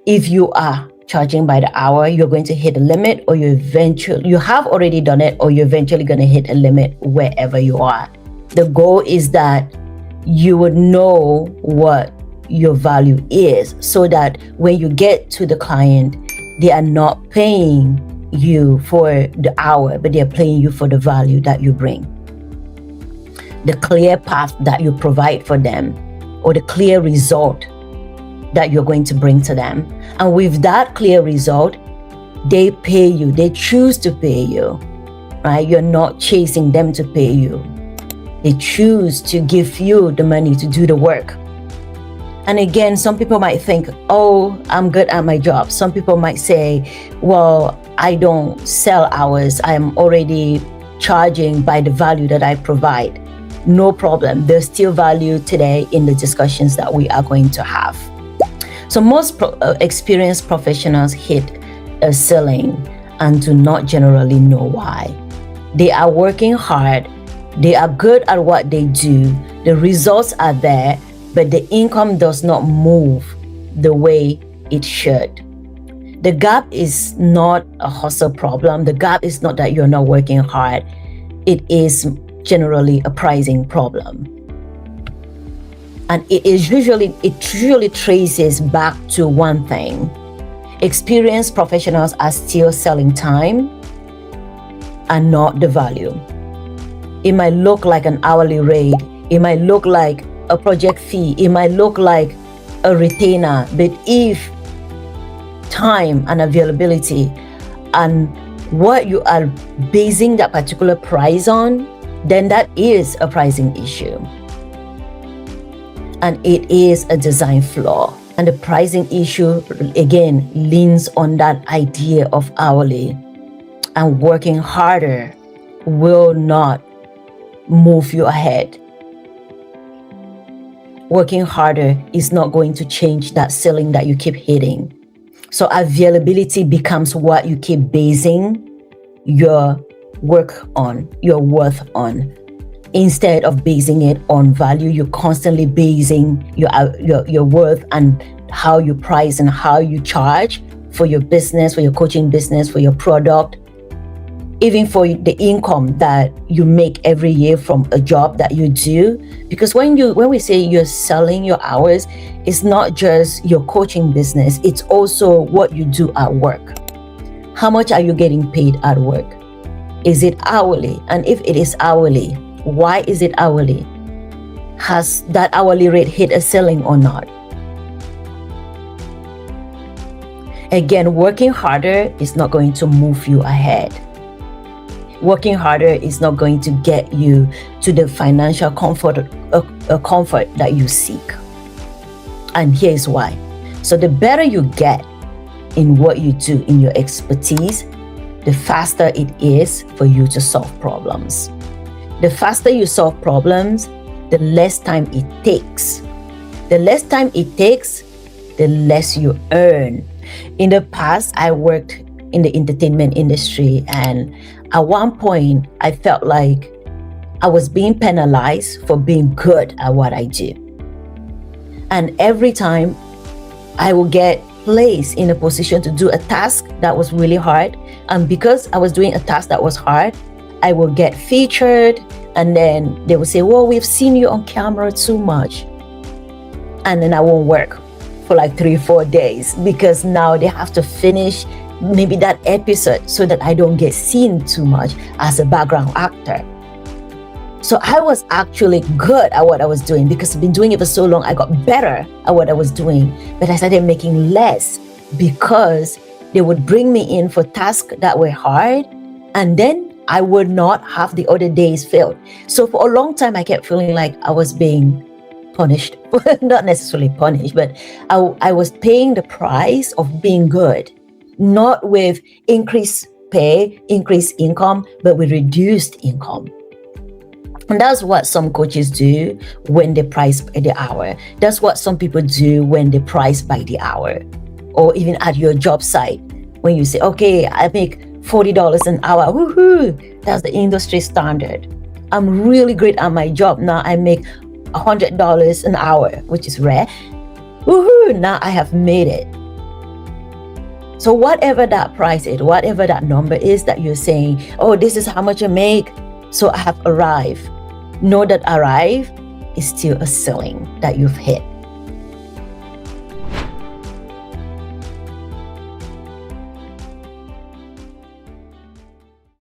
If you are charging by the hour, you're going to hit a limit, or you have already done it, or you're eventually going to hit a limit wherever you are. The goal is that you would know what your value is, so that when you get to the client, they are not paying you for the hour, but they're paying you for the value that you bring. The clear path that you provide for them, or the clear result that you're going to bring to them. And with that clear result, they pay you. They choose to pay you, right? You're not chasing them to pay you. They choose to give you the money to do the work. And again, some people might think, oh, I'm good at my job. Some people might say, well, I don't sell hours. I'm already charging by the value that I provide. No problem. There's still value today in the discussions that we are going to have. So most experienced professionals hit a ceiling and do not generally know why. They are working hard. They are good at what they do. The results are there, but the income does not move the way it should. The gap is not a hustle problem. The gap is not that you're not working hard. It is generally a pricing problem. And it usually traces back to one thing. Experienced professionals are still selling time and not the value. It might look like an hourly rate. It might look like a project fee. It might look like a retainer. But if time and availability and what you are basing that particular price on, then that is a pricing issue. And it is a design flaw. And the pricing issue, again, leans on that idea of hourly. And working harder will not move you ahead. Working harder is not going to change that ceiling that you keep hitting. So availability becomes what you keep basing your work on, your worth on. Instead of basing it on value, you're constantly basing your worth and how you price and how you charge for your business, for your coaching business, for your product, even for the income that you make every year from a job that you do. Because when we say you're selling your hours, it's not just your coaching business, it's also what you do at work. How much are you getting paid at work? Is it hourly? And if it is hourly, why is it hourly? Has that hourly rate hit a ceiling or not? Again, working harder is not going to move you ahead. Working harder is not going to get you to the financial comfort that you seek. And here's why. So the better you get in what you do, in your expertise, the faster it is for you to solve problems. The faster you solve problems, the less time it takes. The less time it takes, the less you earn. In the past, I worked in the entertainment industry, and at one point, I felt like I was being penalized for being good at what I do. And every time I would get placed in a position to do a task that was really hard, and because I was doing a task that was hard, I will get featured, and then they will say, well, we've seen you on camera too much. And then I won't work for like 3-4 days because now they have to finish maybe that episode so that I don't get seen too much as a background actor. So I was actually good at what I was doing because I've been doing it for so long. I got better at what I was doing, but I started making less because they would bring me in for tasks that were hard, and then I would not have the other days filled. So for a long time, I kept feeling like I was being punished. Not necessarily punished, but I was paying the price of being good, not with increased pay, increased income, but with reduced income. And that's what some coaches do when they price by the hour. That's what some people do when they price by the hour. Or even at your job site, when you say, okay, I make $40 an hour. Woohoo! That's the industry standard. I'm really great at my job. Now I make $100 an hour, which is rare. Woohoo! Now I have made it. So whatever that price is, whatever that number is that you're saying, oh, this is how much I make, so I have arrived. Know that arrive is still a ceiling that you've hit.